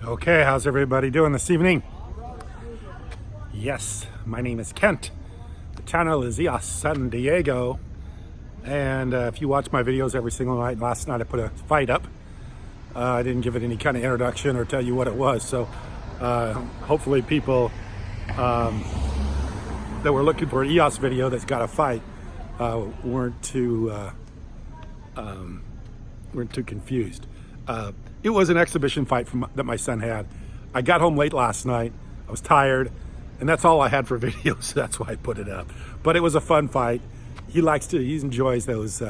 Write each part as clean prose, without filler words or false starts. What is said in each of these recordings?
Okay, how's everybody doing this evening? Yes, my name is Kent. The channel is EOS San Diego. And if you watch my videos every single night, last night I put a fight up. I didn't give it any kind of introduction or tell you what it was. So hopefully people that were looking for an EOS video that's got a fight weren't too confused. It was an exhibition fight that my son had. I got home late last night. I was tired, and that's all I had for videos. So that's why I put it up. But it was a fun fight. He enjoys those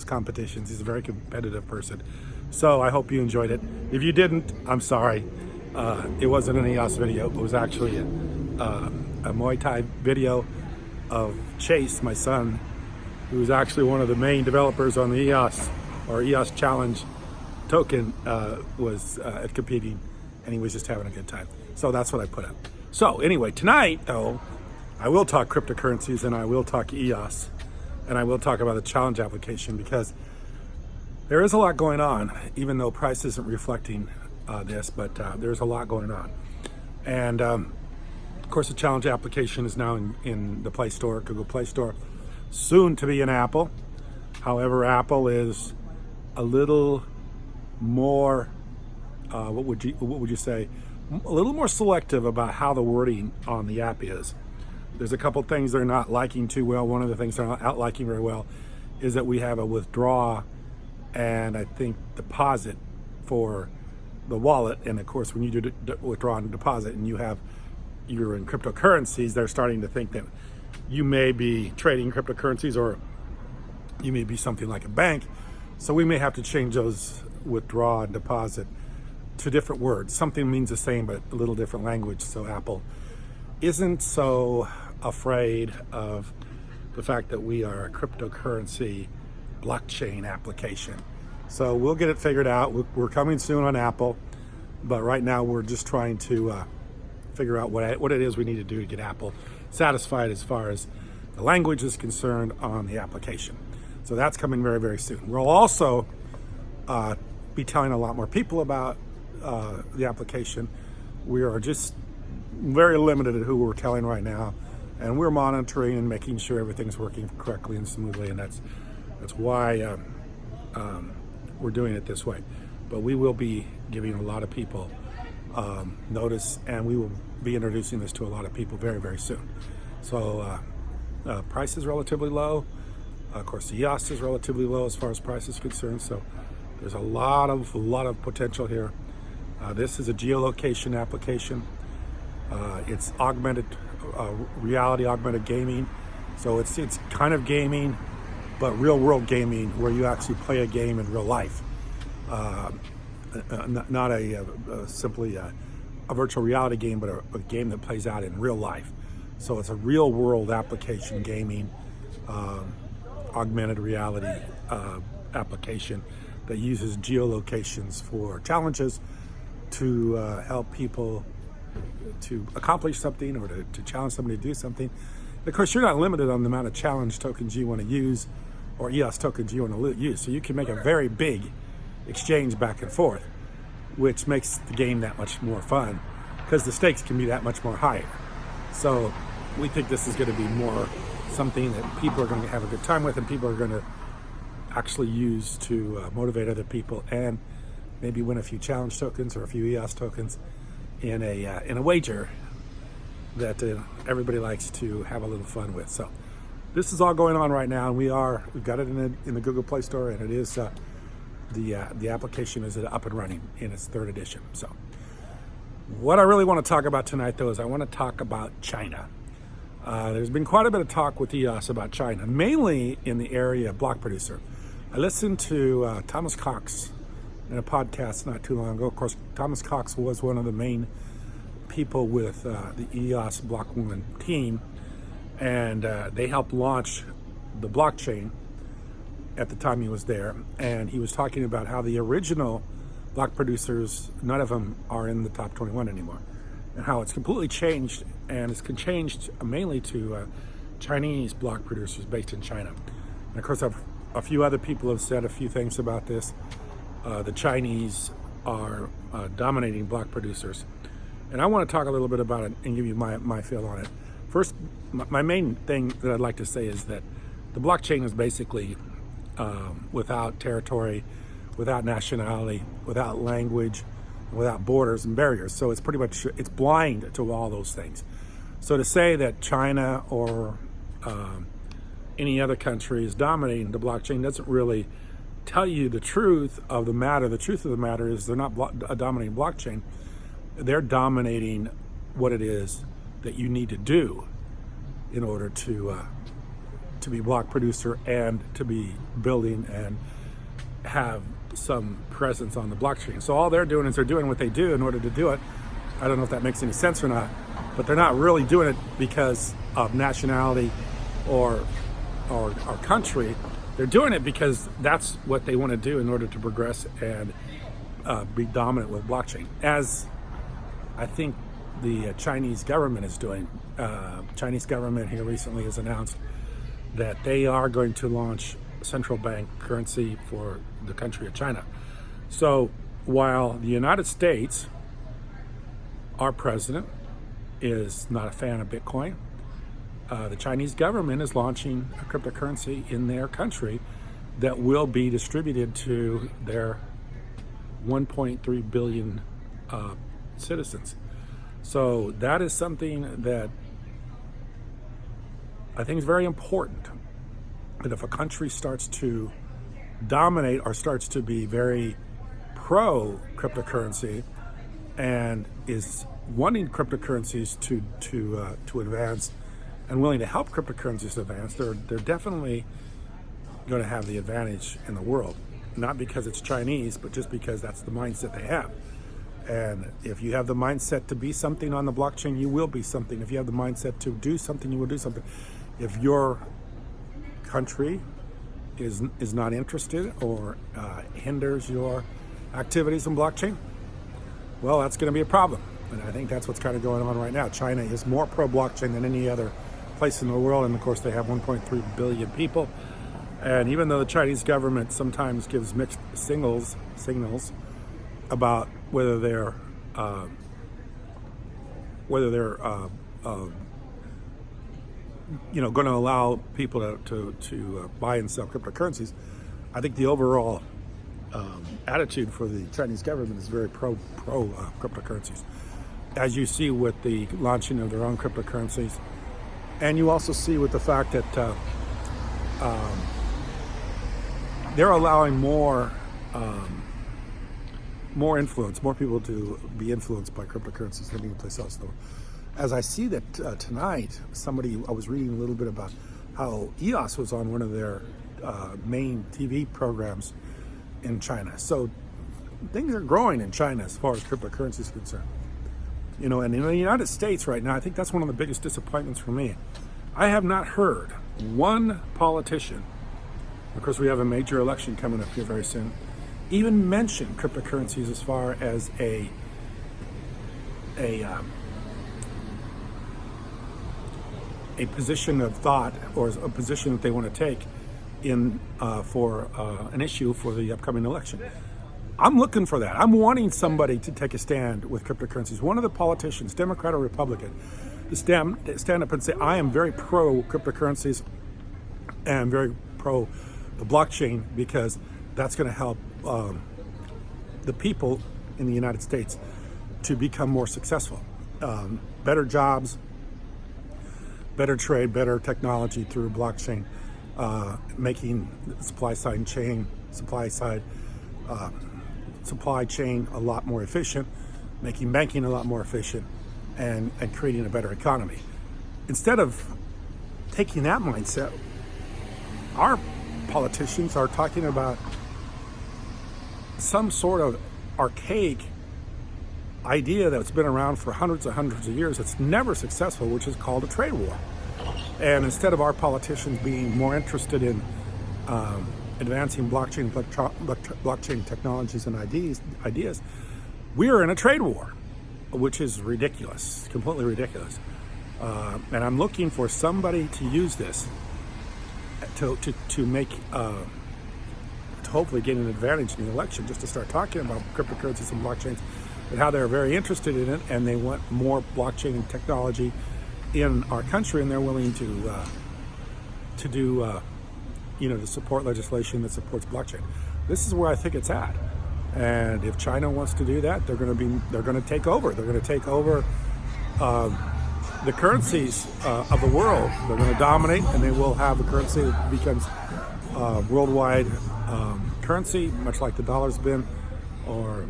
competitions. He's a very competitive person. So I hope you enjoyed it. If you didn't, I'm sorry. It wasn't an EOS video. It was actually a Muay Thai video of Chase, my son, who is actually one of the main developers on the EOS or EOS Challenge token, was competing, and he was just having a good time. So that's what I put up. So anyway, tonight though, I will talk cryptocurrencies, and I will talk EOS, and I will talk about the challenge application, because there is a lot going on, even though price isn't reflecting this, but there's a lot going on. And of course, the challenge application is now in the Play Store, Google Play Store, soon to be in Apple. However, Apple is a little more, what would you say, a little more selective about how the wording on the app is. There's a couple things they're not liking too well. One of the things they're not liking very well is that we have a withdraw and I think deposit for the wallet. And of course, when you do withdraw and deposit and you're in cryptocurrencies, they're starting to think that you may be trading cryptocurrencies, or you may be something like a bank. So we may have to change those withdraw and deposit to different words. Something means the same, but a little different language. So Apple isn't so afraid of the fact that we are a cryptocurrency blockchain application. So we'll get it figured out. We're coming soon on Apple, but right now we're just trying to figure out what it is we need to do to get Apple satisfied as far as the language is concerned on the application. So that's coming very, very soon. We'll also be telling a lot more people about the application. We are just very limited at who we're telling right now, and we're monitoring and making sure everything's working correctly and smoothly, and that's why we're doing it this way. But we will be giving a lot of people notice, and we will be introducing this to a lot of people very, very soon. So price is relatively low. Of course, the EOS is relatively low as far as price is concerned. So there's a lot of potential here. This is a geolocation application. It's augmented reality, augmented gaming. So it's kind of gaming, but real world gaming, where you actually play a game in real life. Not simply a virtual reality game, but a game that plays out in real life. So it's a real world application gaming, augmented reality application that uses geolocations for challenges to help people to accomplish something, or to challenge somebody to do something. And of course, you're not limited on the amount of challenge tokens you want to use, or EOS tokens you want to use. So you can make a very big exchange back and forth, which makes the game that much more fun, because the stakes can be that much more higher. So we think this is going to be more something that people are going to have a good time with, and people are going to actually use to motivate other people, and maybe win a few challenge tokens or a few EOS tokens in a wager that everybody likes to have a little fun with. So this is all going on right now, and we've got it in the Google Play Store, and it is the application is up and running in its 3rd edition. So what I really want to talk about tonight, though, is I want to talk about China. There's been quite a bit of talk with EOS about China, mainly in the area of block producer. I listened to Thomas Cox in a podcast not too long ago. Of course, Thomas Cox was one of the main people with the EOS Block 1 team, and they helped launch the blockchain at the time he was there. And he was talking about how the original block producers, none of them are in the top 21 anymore, and how it's completely changed, and it's changed mainly to Chinese block producers based in China. And of course, a few other people have said a few things about this. The Chinese are dominating block producers. And I want to talk a little bit about it and give you my feel on it. First, my main thing that I'd like to say is that the blockchain is basically without territory, without nationality, without language, without borders and barriers. So it's pretty much, it's blind to all those things. So to say that China or any other country is dominating the blockchain doesn't really tell you the truth of the matter. The truth of the matter is they're not dominating blockchain. They're dominating what it is that you need to do in order to be block producer and to be building and have some presence on the blockchain. So all they're doing is they're doing what they do in order to do it. I don't know if that makes any sense or not, but they're not really doing it because of nationality or country. They're doing it because that's what they want to do in order to progress and be dominant with blockchain, as I think the Chinese government is doing. Chinese government here recently has announced that they are going to launch central bank currency for the country of China. So while the United States, our president, is not a fan of Bitcoin, the Chinese government is launching a cryptocurrency in their country that will be distributed to their 1.3 billion citizens. So that is something that I think is very important. That if a country starts to dominate or starts to be very pro cryptocurrency and is wanting cryptocurrencies to advance and willing to help cryptocurrencies advance, they're definitely going to have the advantage in the world. Not because it's Chinese, but just because that's the mindset they have. And if you have the mindset to be something on the blockchain, you will be something. If you have the mindset to do something, you will do something. If your country is not interested or hinders your activities in blockchain, well, that's going to be a problem. And I think that's what's kind of going on right now. China is more pro-blockchain than any other place in the world, and of course they have 1.3 billion people. And even though the Chinese government sometimes gives mixed signals about whether they're going to allow people to buy and sell cryptocurrencies, I think the overall attitude for the Chinese government is very pro cryptocurrencies, as you see with the launching of their own cryptocurrencies, and you also see with the fact that they're allowing more influence, more people to be influenced by cryptocurrencies than any place else in the world. As I see that tonight, I was reading a little bit about how EOS was on one of their main TV programs in China. So things are growing in China as far as cryptocurrency is concerned. And in the United States right now, I think that's one of the biggest disappointments for me. I have not heard one politician, of course we have a major election coming up here very soon, even mention cryptocurrencies as far as a position of thought or a position that they want to take in for an issue for the upcoming election. I'm looking for that. I'm wanting somebody to take a stand with cryptocurrencies. One of the politicians, Democrat or Republican, to stand up and say, I am very pro cryptocurrencies and I'm very pro the blockchain because that's going to help the people in the United States to become more successful. Better jobs, better trade, better technology through blockchain, making the supply chain a lot more efficient, making banking a lot more efficient, and creating a better economy. Instead of taking that mindset, our politicians are talking about some sort of archaic idea that's been around for hundreds of years that's never successful, which is called a trade war. And instead of our politicians being more interested in advancing blockchain technologies and ideas, we're in a trade war, which is ridiculous, completely ridiculous. And I'm looking for somebody to use this to make to hopefully gain an advantage in the election just to start talking about cryptocurrencies and blockchains and how they're very interested in it, and they want more blockchain technology in our country, and they're willing to support legislation that supports blockchain. This is where I think it's at. And if China wants to do that, they're going to take over. They're going to take over the currencies of the world. They're going to dominate, and they will have a currency that becomes worldwide currency, much like the dollar's been, or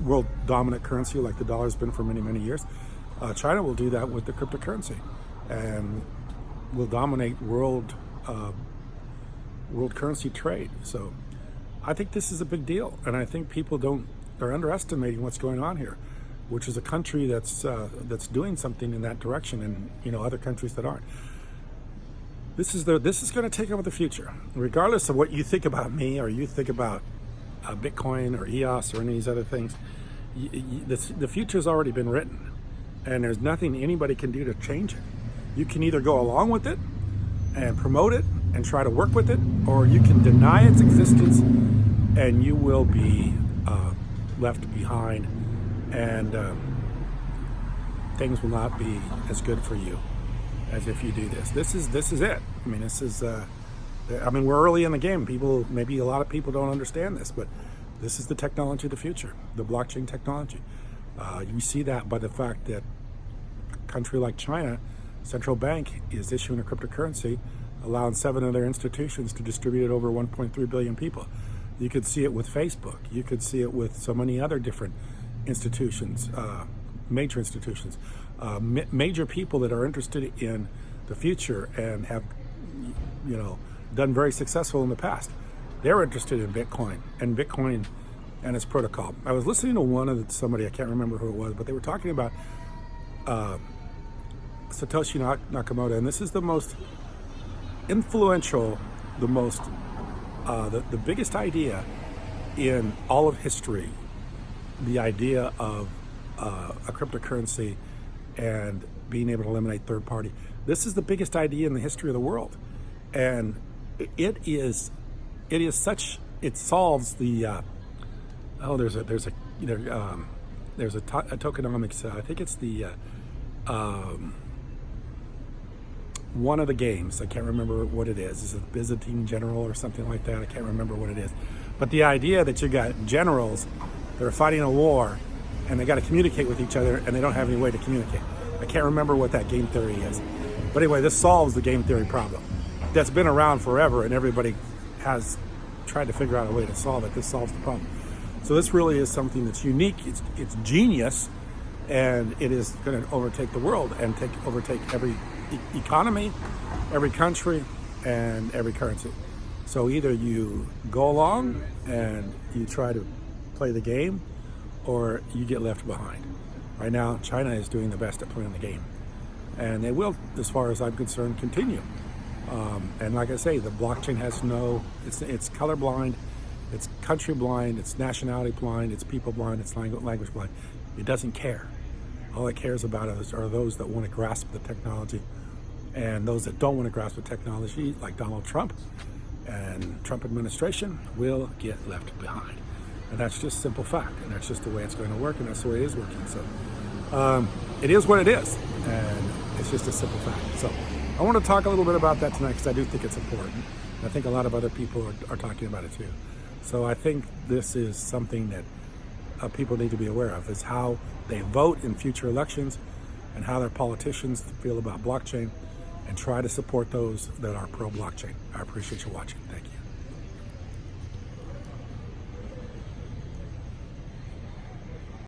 world dominant currency like the dollar's been for many, many years. China will do that with the cryptocurrency, and will dominate world currency trade. So I think this is a big deal, and I think people are underestimating what's going on here, which is a country that's doing something in that direction, and other countries that aren't. This is going to take over the future, regardless of what you think about me or you think about Bitcoin or EOS or any of these other things. The future's already been written, and there's nothing anybody can do to change it. You can either go along with it and promote it and try to work with it, or you can deny its existence, and you will be left behind, and things will not be as good for you as if you do this. This is it. I mean, we're early in the game. Maybe a lot of people don't understand this, but this is the technology of the future, the blockchain technology. You see that by the fact that a country like China, central bank is issuing a cryptocurrency, allowing 7 of their institutions to distribute it over 1.3 billion people. You could see it with Facebook. You could see it with so many other different institutions, major institutions, major people that are interested in the future and have, done very successful in the past. They're interested in Bitcoin and its protocol. I was listening to somebody, I can't remember who it was, but they were talking about Satoshi Nakamoto, and this is the most influential, the biggest idea in all of history, the idea of a cryptocurrency and being able to eliminate third party. This is the biggest idea in the history of the world, and it solves the there's a tokenomics, I think it's the one of the games, I can't remember what it is. Is it Byzantine General or something like that? I can't remember what it is. But the idea that you got generals that are fighting a war and they got to communicate with each other and they don't have any way to communicate. I can't remember what that game theory is. But anyway, this solves the game theory problem. That's been around forever, and everybody has tried to figure out a way to solve it. This solves the problem. So this really is something that's unique. It's genius, and it is going to overtake the world and overtake every economy, every country, and every currency. So either you go along and you try to play the game, or you get left behind. Right now, China is doing the best at playing the game, and they will, as far as I'm concerned, continue. And like I say, the blockchain has it's colorblind, it's country blind, it's nationality blind, it's people blind, it's language blind. It doesn't care. All it cares about are those that want to grasp the technology, and those that don't want to grasp the technology, like Donald Trump and Trump administration, will get left behind. And that's just simple fact, and that's just the way it's going to work, and that's the way it is working. So it is what it is, and it's just a simple fact. So I want to talk a little bit about that tonight because I do think it's important. And I think a lot of other people are talking about it too. So I think this is something that people need to be aware of, is how they vote in future elections and how their politicians feel about blockchain, and try to support those that are pro-blockchain. I appreciate you watching. Thank you.